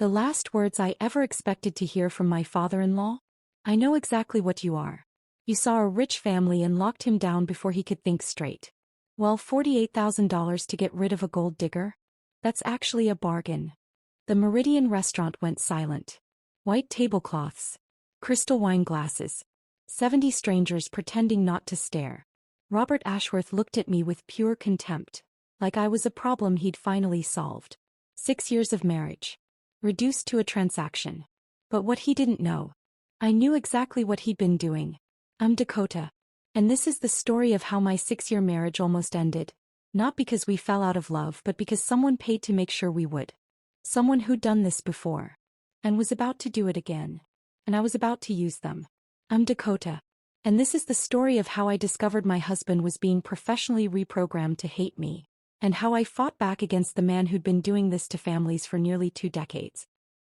The last words I ever expected to hear from my father-in-law? I know exactly what you are. You saw a rich family and locked him down before he could think straight. Well, $48,000 to get rid of a gold digger? That's actually a bargain. The Meridian restaurant went silent. White tablecloths. Crystal wine glasses. 70 strangers pretending not to stare. Robert Ashworth looked at me with pure contempt, like I was a problem he'd finally solved. 6 years of marriage. Reduced to a transaction. But what he didn't know. I knew exactly what he'd been doing. I'm Dakota. And this is the story of how my 6-year marriage almost ended. Not because we fell out of love, but because someone paid to make sure we would. Someone who'd done this before. And was about to do it again. And I was about to use them. I'm Dakota. And this is the story of how I discovered my husband was being professionally reprogrammed to hate me. And how I fought back against the man who'd been doing this to families for nearly 2 decades.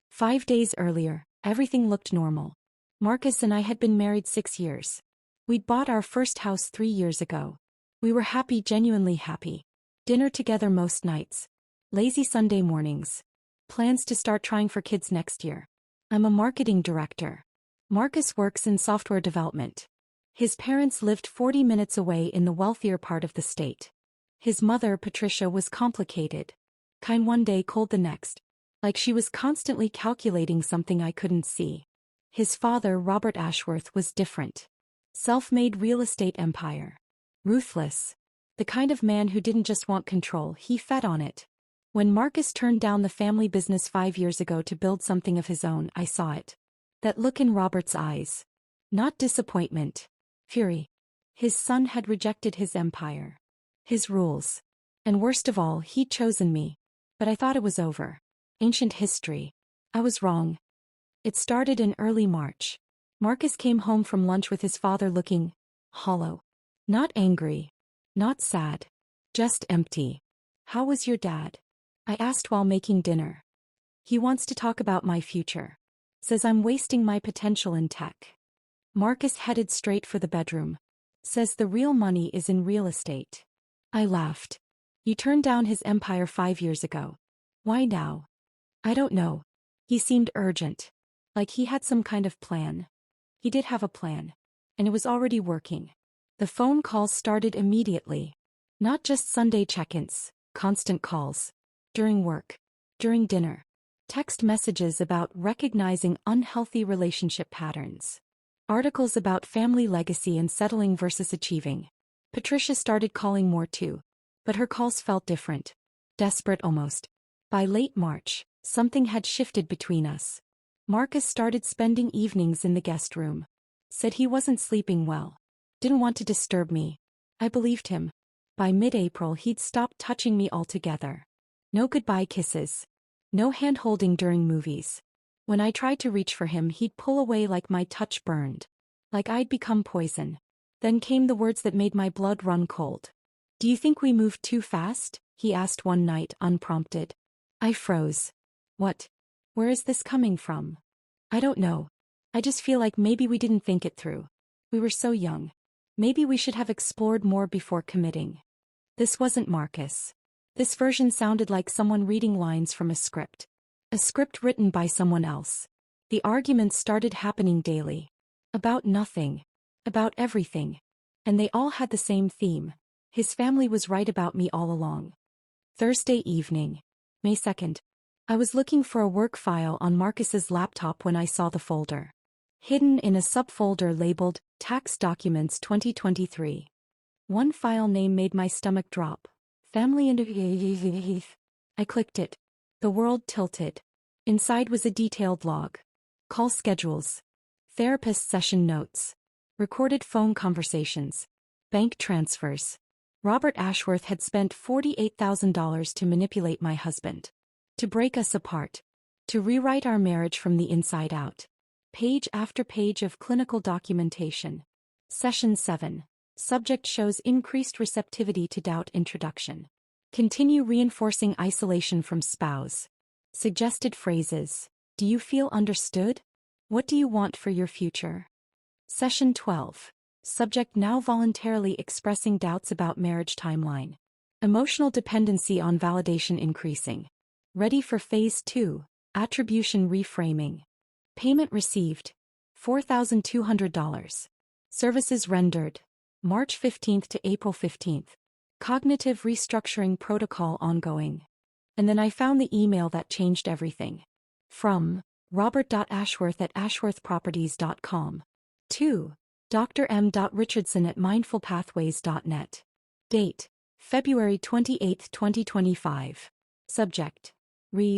5 days earlier, everything looked normal. Marcus and I had been married 6 years. We'd bought our first house 3 years ago. We were happy, genuinely happy. Dinner together most nights. Lazy Sunday mornings. Plans to start trying for kids next year. I'm a marketing director. Marcus works in software development. His parents lived 40 minutes away in the wealthier part of the state. His mother, Patricia, was complicated. Kind one day, cold the next. Like she was constantly calculating something I couldn't see. His father, Robert Ashworth, was different. Self-made real estate empire. Ruthless. The kind of man who didn't just want control, he fed on it. When Marcus turned down the family business 5 years ago to build something of his own, I saw it. That look in Robert's eyes. Not disappointment. Fury. His son had rejected his empire. His rules. And worst of all, he'd chosen me. But I thought it was over. Ancient history. I was wrong. It started in early March. Marcus came home from lunch with his father looking hollow. Not angry. Not sad. Just empty. How was your dad? I asked while making dinner. He wants to talk about my future. Says I'm wasting my potential in tech. Marcus headed straight for the bedroom. Says the real money is in real estate. I laughed. You turned down his empire 5 years ago. Why now? I don't know. He seemed urgent. Like he had some kind of plan. He did have a plan. And it was already working. The phone calls started immediately. Not just Sunday check-ins, constant calls. During work. During dinner. Text messages about recognizing unhealthy relationship patterns. Articles about family legacy and settling versus achieving. Patricia started calling more too. But her calls felt different. Desperate almost. By late March, something had shifted between us. Marcus started spending evenings in the guest room. Said he wasn't sleeping well. Didn't want to disturb me. I believed him. By mid-April he'd stopped touching me altogether. No goodbye kisses. No hand-holding during movies. When I tried to reach for him he'd pull away like my touch burned. Like I'd become poison. Then came the words that made my blood run cold. Do you think we moved too fast? He asked one night, unprompted. I froze. What? Where is this coming from? I don't know. I just feel like maybe we didn't think it through. We were so young. Maybe we should have explored more before committing. This wasn't Marcus. This version sounded like someone reading lines from a script. A script written by someone else. The arguments started happening daily. About nothing. About everything. And they all had the same theme. His family was right about me all along. Thursday evening. May 2nd. I was looking for a work file on Marcus's laptop when I saw the folder. Hidden in a subfolder labeled, Tax Documents 2023. One file name made my stomach drop. Family and I clicked it. The world tilted. Inside was a detailed log. Call schedules. Therapist session notes. Recorded phone conversations. Bank transfers. Robert Ashworth had spent $48,000 to manipulate my husband. To break us apart. To rewrite our marriage from the inside out. Page after page of clinical documentation. Session 7. Subject shows increased receptivity to doubt introduction. Continue reinforcing isolation from spouse. Suggested phrases. Do you feel understood? What do you want for your future? Session 12. Subject now voluntarily expressing doubts about marriage timeline. Emotional dependency on validation increasing. Ready for phase 2. Attribution reframing. Payment received. $4,200. Services rendered. March 15th to April 15th. Cognitive restructuring protocol ongoing. And then I found the email that changed everything. From robert.ashworth@ashworthproperties.com to Dr. M. Richardson at mindfulpathways.net. Date: February 28, 2025. Subject: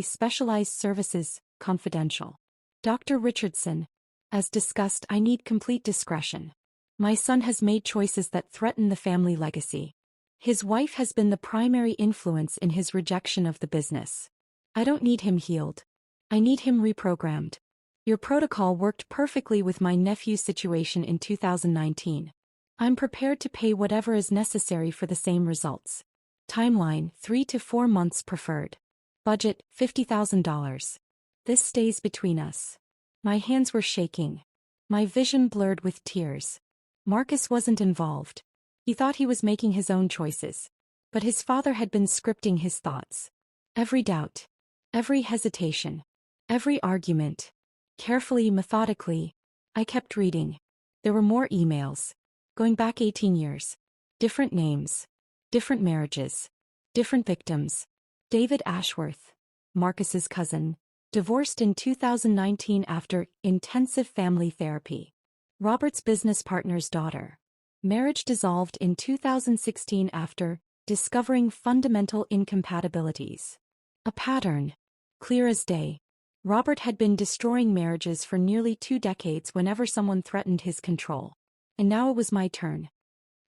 Specialized Services, Confidential. Dr. Richardson, as discussed, I need complete discretion. My son has made choices that threaten the family legacy. His wife has been the primary influence in his rejection of the business. I don't need him healed. I need him reprogrammed. Your protocol worked perfectly with my nephew's situation in 2019. I'm prepared to pay whatever is necessary for the same results. Timeline: 3 to 4 months preferred. Budget: $50,000. This stays between us. My hands were shaking. My vision blurred with tears. Marcus wasn't involved. He thought he was making his own choices. But his father had been scripting his thoughts. Every doubt. Every hesitation. Every argument. Carefully, methodically, I kept reading. There were more emails. Going back 18 years. Different names. Different marriages. Different victims. David Ashworth, Marcus's cousin, divorced in 2019 after intensive family therapy. Robert's business partner's daughter. Marriage dissolved in 2016 after discovering fundamental incompatibilities. A pattern. Clear as day. Robert had been destroying marriages for nearly 2 decades whenever someone threatened his control. And now it was my turn.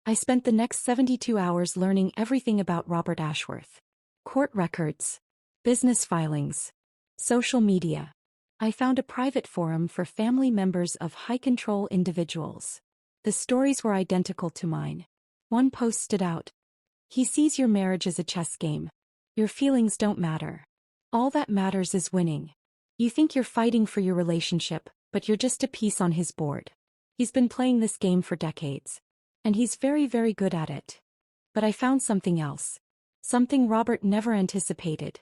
I spent the next 72 hours learning everything about Robert Ashworth. Court records. Business filings. Social media. I found a private forum for family members of high-control individuals. The stories were identical to mine. One post stood out. He sees your marriage as a chess game. Your feelings don't matter. All that matters is winning. You think you're fighting for your relationship, but you're just a piece on his board. He's been playing this game for decades. And he's very, very good at it. But I found something else. Something Robert never anticipated.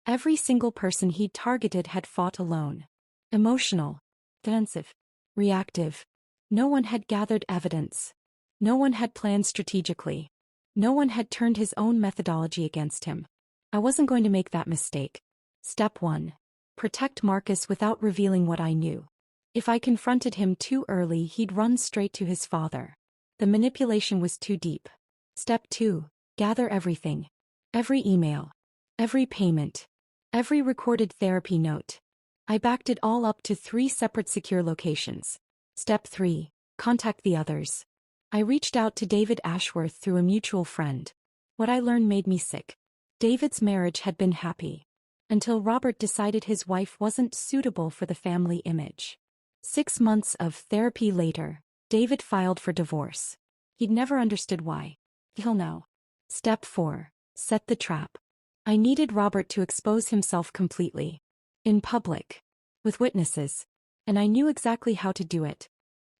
Every single person he'd targeted had fought alone. Emotional. Defensive. Reactive. No one had gathered evidence. No one had planned strategically. No one had turned his own methodology against him. I wasn't going to make that mistake. Step 1. Protect Marcus without revealing what I knew. If I confronted him too early, he'd run straight to his father. The manipulation was too deep. Step 2. Gather everything. Every email. Every payment. Every recorded therapy note. I backed it all up to 3 separate secure locations. Step 3. Contact the others. I reached out to David Ashworth through a mutual friend. What I learned made me sick. David's marriage had been happy. Until Robert decided his wife wasn't suitable for the family image. 6 months of therapy later, David filed for divorce. He'd never understood why. He'll know. Step 4. Set the trap. I needed Robert to expose himself completely. In public. With witnesses. And I knew exactly how to do it.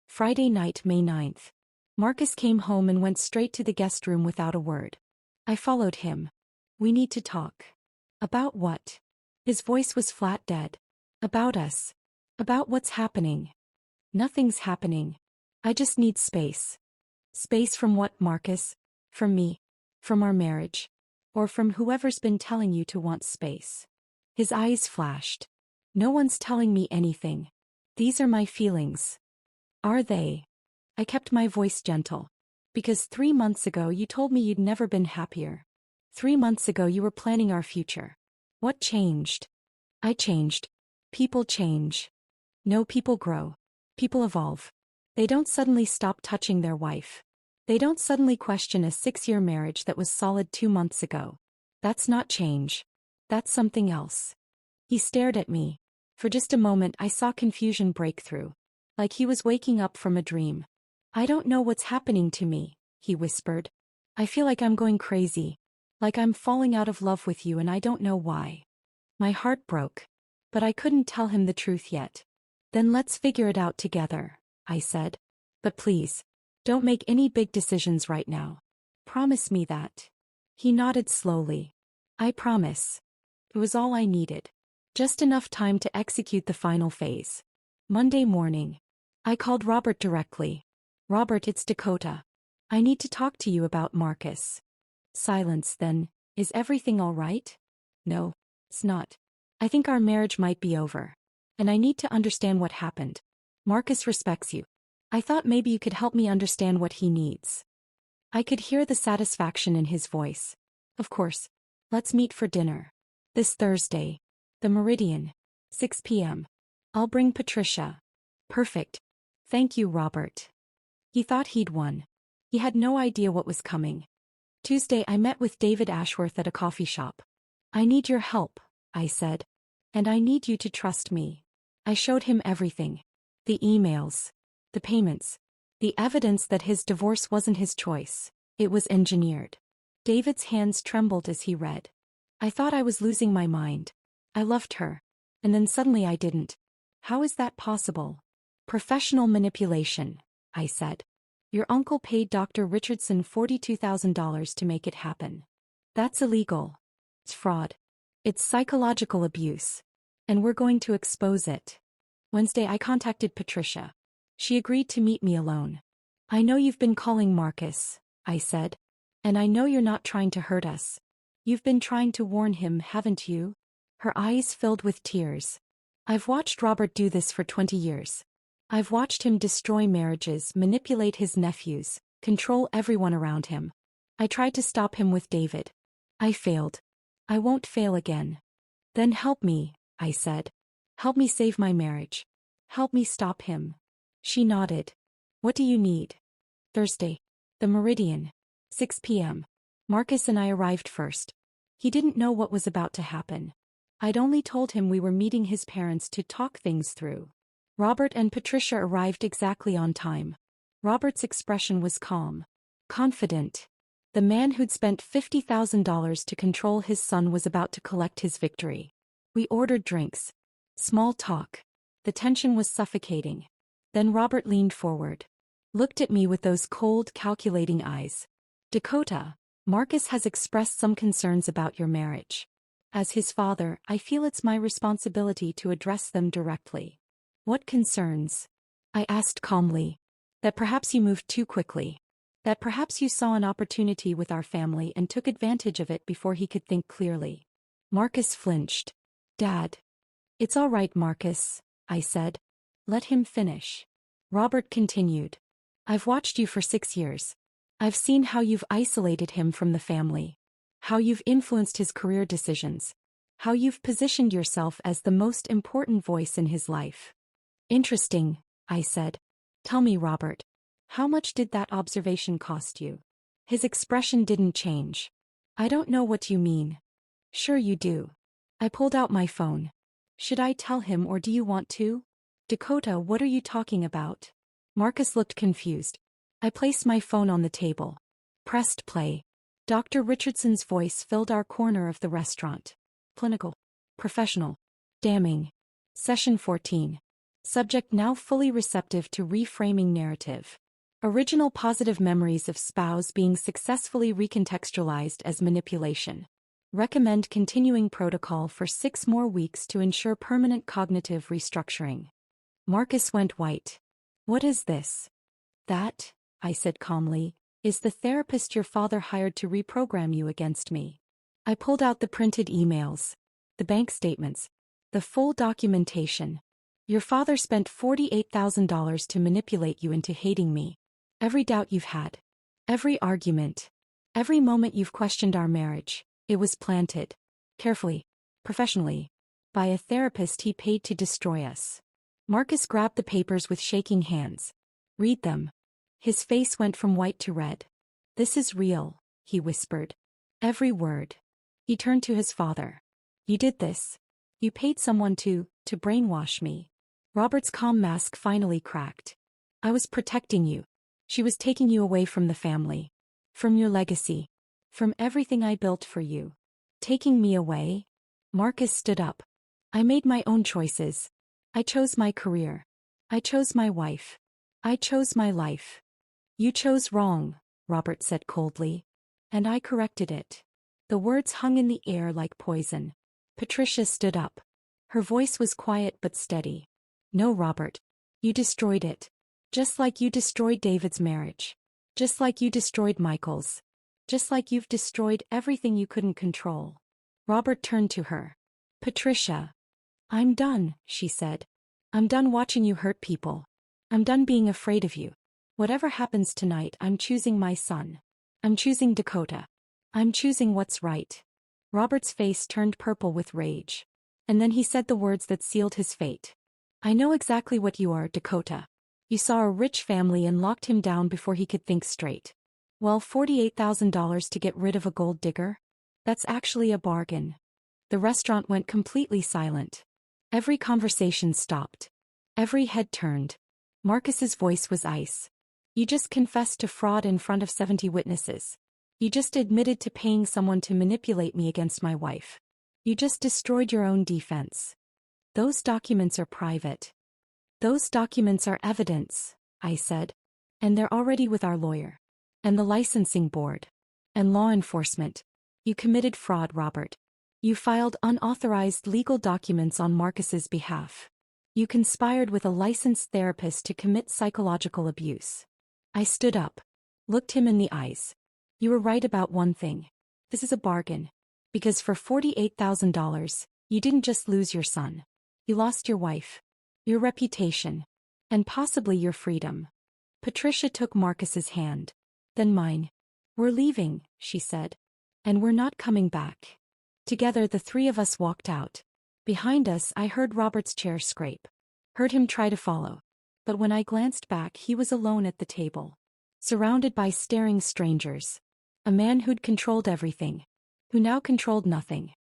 Friday night, May 9th. Marcus came home and went straight to the guest room without a word. I followed him. We need to talk. About what? His voice was flat dead. About us. About what's happening. Nothing's happening. I just need space. Space from what, Marcus? From me? From our marriage? Or from whoever's been telling you to want space? His eyes flashed. No one's telling me anything. These are my feelings. Are they? I kept my voice gentle. Because 3 months ago you told me you'd never been happier. 3 months ago you were planning our future. What changed? I changed. People change. No, people grow. People evolve. They don't suddenly stop touching their wife. They don't suddenly question a 6-year marriage that was solid 2 months ago. That's not change. That's something else. He stared at me. For just a moment I saw confusion break through. Like he was waking up from a dream. I don't know what's happening to me, he whispered. I feel like I'm going crazy. Like I'm falling out of love with you and I don't know why. My heart broke. But I couldn't tell him the truth yet. Then let's figure it out together, I said. But please, don't make any big decisions right now. Promise me that. He nodded slowly. I promise. It was all I needed. Just enough time to execute the final phase. Monday morning. I called Robert directly. Robert, it's Dakota. I need to talk to you about Marcus. Silence then. Is everything all right? No, it's not. I think our marriage might be over. And I need to understand what happened. Marcus respects you. I thought maybe you could help me understand what he needs. I could hear the satisfaction in his voice. Of course. Let's meet for dinner. This Thursday. The Meridian. 6 p.m. I'll bring Patricia. Perfect. Thank you, Robert. He thought he'd won. He had no idea what was coming. Tuesday I met with David Ashworth at a coffee shop. I need your help, I said. And I need you to trust me. I showed him everything. The emails. The payments. The evidence that his divorce wasn't his choice. It was engineered. David's hands trembled as he read. I thought I was losing my mind. I loved her. And then suddenly I didn't. How is that possible? Professional manipulation, I said. Your uncle paid Dr. Richardson $42,000 to make it happen. That's illegal. It's fraud. It's psychological abuse. And we're going to expose it. Wednesday I contacted Patricia. She agreed to meet me alone. I know you've been calling Marcus, I said. And I know you're not trying to hurt us. You've been trying to warn him, haven't you? Her eyes filled with tears. I've watched Robert do this for 20 years. I've watched him destroy marriages, manipulate his nephews, control everyone around him. I tried to stop him with David. I failed. I won't fail again. Then help me, I said. Help me save my marriage. Help me stop him. She nodded. What do you need? Thursday. The Meridian. 6 p.m. Marcus and I arrived first. He didn't know what was about to happen. I'd only told him we were meeting his parents to talk things through. Robert and Patricia arrived exactly on time. Robert's expression was calm. Confident. The man who'd spent $50,000 to control his son was about to collect his victory. We ordered drinks. Small talk. The tension was suffocating. Then Robert leaned forward. Looked at me with those cold, calculating eyes. Dakota, Marcus has expressed some concerns about your marriage. As his father, I feel it's my responsibility to address them directly. What concerns? I asked calmly. That perhaps you moved too quickly. That perhaps you saw an opportunity with our family and took advantage of it before he could think clearly. Marcus flinched. Dad. It's all right, Marcus, I said. Let him finish. Robert continued. I've watched you for 6 years. I've seen how you've isolated him from the family. How you've influenced his career decisions. How you've positioned yourself as the most important voice in his life. Interesting, I said. Tell me, Robert. How much did that observation cost you? His expression didn't change. I don't know what you mean. Sure you do. I pulled out my phone. Should I tell him or do you want to? Dakota, what are you talking about? Marcus looked confused. I placed my phone on the table. Pressed play. Dr. Richardson's voice filled our corner of the restaurant. Clinical. Professional. Damning. Session 14. Subject now fully receptive to reframing narrative. Original positive memories of spouse being successfully recontextualized as manipulation. Recommend continuing protocol for 6 more weeks to ensure permanent cognitive restructuring. Marcus went white. What is this? That, I said calmly, is the therapist your father hired to reprogram you against me. I pulled out the printed emails. The bank statements. The full documentation. Your father spent $48,000 to manipulate you into hating me. Every doubt you've had. Every argument. Every moment you've questioned our marriage. It was planted. Carefully. Professionally. By a therapist he paid to destroy us. Marcus grabbed the papers with shaking hands. Read them. His face went from white to red. This is real, he whispered. Every word. He turned to his father. You did this. You paid someone to brainwash me. Robert's calm mask finally cracked. I was protecting you. She was taking you away from the family. From your legacy. From everything I built for you. Taking me away? Marcus stood up. I made my own choices. I chose my career. I chose my wife. I chose my life. You chose wrong, Robert said coldly. And I corrected it. The words hung in the air like poison. Patricia stood up. Her voice was quiet but steady. No, Robert. You destroyed it. Just like you destroyed David's marriage. Just like you destroyed Michael's. Just like you've destroyed everything you couldn't control. Robert turned to her. Patricia. I'm done, she said. I'm done watching you hurt people. I'm done being afraid of you. Whatever happens tonight, I'm choosing my son. I'm choosing Dakota. I'm choosing what's right. Robert's face turned purple with rage. And then he said the words that sealed his fate. I know exactly what you are, Dakota. You saw a rich family and locked him down before he could think straight. Well, $48,000 to get rid of a gold digger? That's actually a bargain. The restaurant went completely silent. Every conversation stopped. Every head turned. Marcus's voice was ice. You just confessed to fraud in front of 70 witnesses. You just admitted to paying someone to manipulate me against my wife. You just destroyed your own defense. Those documents are private. Those documents are evidence, I said. And they're already with our lawyer. And the licensing board. And law enforcement. You committed fraud, Robert. You filed unauthorized legal documents on Marcus's behalf. You conspired with a licensed therapist to commit psychological abuse. I stood up. Looked him in the eyes. You were right about one thing. This is a bargain. Because for $48,000, you didn't just lose your son. You lost your wife. Your reputation. And possibly your freedom. Patricia took Marcus's hand. Then mine. We're leaving, she said. And we're not coming back. Together the three of us walked out. Behind us I heard Robert's chair scrape. Heard him try to follow. But when I glanced back he was alone at the table. Surrounded by staring strangers. A man who'd controlled everything. Who now controlled nothing.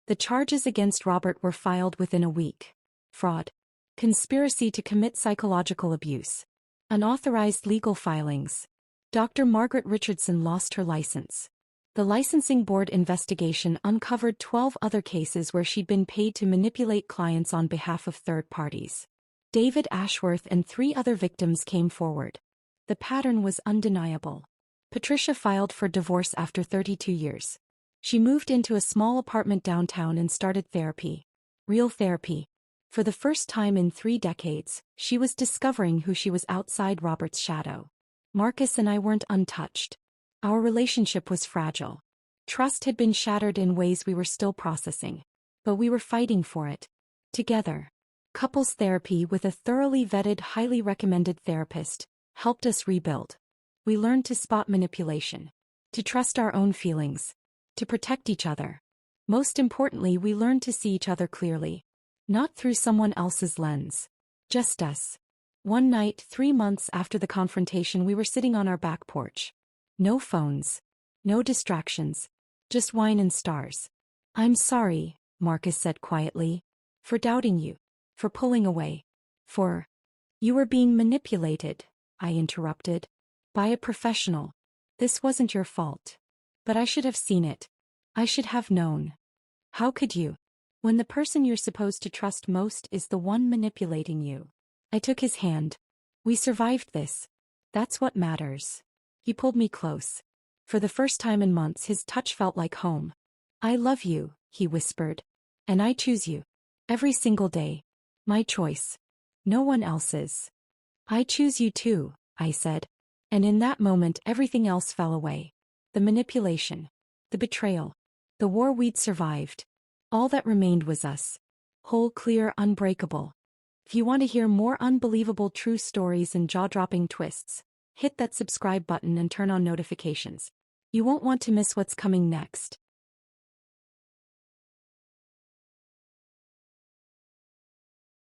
The charges against Robert were filed within a week. Fraud. Conspiracy to commit psychological abuse. Unauthorized legal filings. Dr. Margaret Richardson lost her license. The licensing board investigation uncovered 12 other cases where she'd been paid to manipulate clients on behalf of third parties. David Ashworth and 3 other victims came forward. The pattern was undeniable. Patricia filed for divorce after 32 years. She moved into a small apartment downtown and started therapy. Real therapy. For the first time in 3 decades, she was discovering who she was outside Robert's shadow. Marcus and I weren't untouched. Our relationship was fragile. Trust had been shattered in ways we were still processing. But we were fighting for it. Together. Couples therapy with a thoroughly vetted, highly recommended therapist helped us rebuild. We learned to spot manipulation. To trust our own feelings. To protect each other. Most importantly, we learned to see each other clearly. Not through someone else's lens. Just us. One night, 3 months after the confrontation, we were sitting on our back porch. No phones. No distractions. Just wine and stars. I'm sorry, Marcus said quietly. For doubting you. For pulling away. For... You were being manipulated, I interrupted. By a professional. This wasn't your fault. But I should have seen it. I should have known. How could you? When the person you're supposed to trust most is the one manipulating you. I took his hand. We survived this. That's what matters. He pulled me close. For the first time in months his touch felt like home. I love you, he whispered. And I choose you. Every single day. My choice. No one else's. I choose you too, I said. And in that moment everything else fell away. The manipulation. The betrayal. The war we'd survived. All that remained was us. Whole, clear, unbreakable. If you want to hear more unbelievable true stories and jaw-dropping twists, hit that subscribe button and turn on notifications. You won't want to miss what's coming next.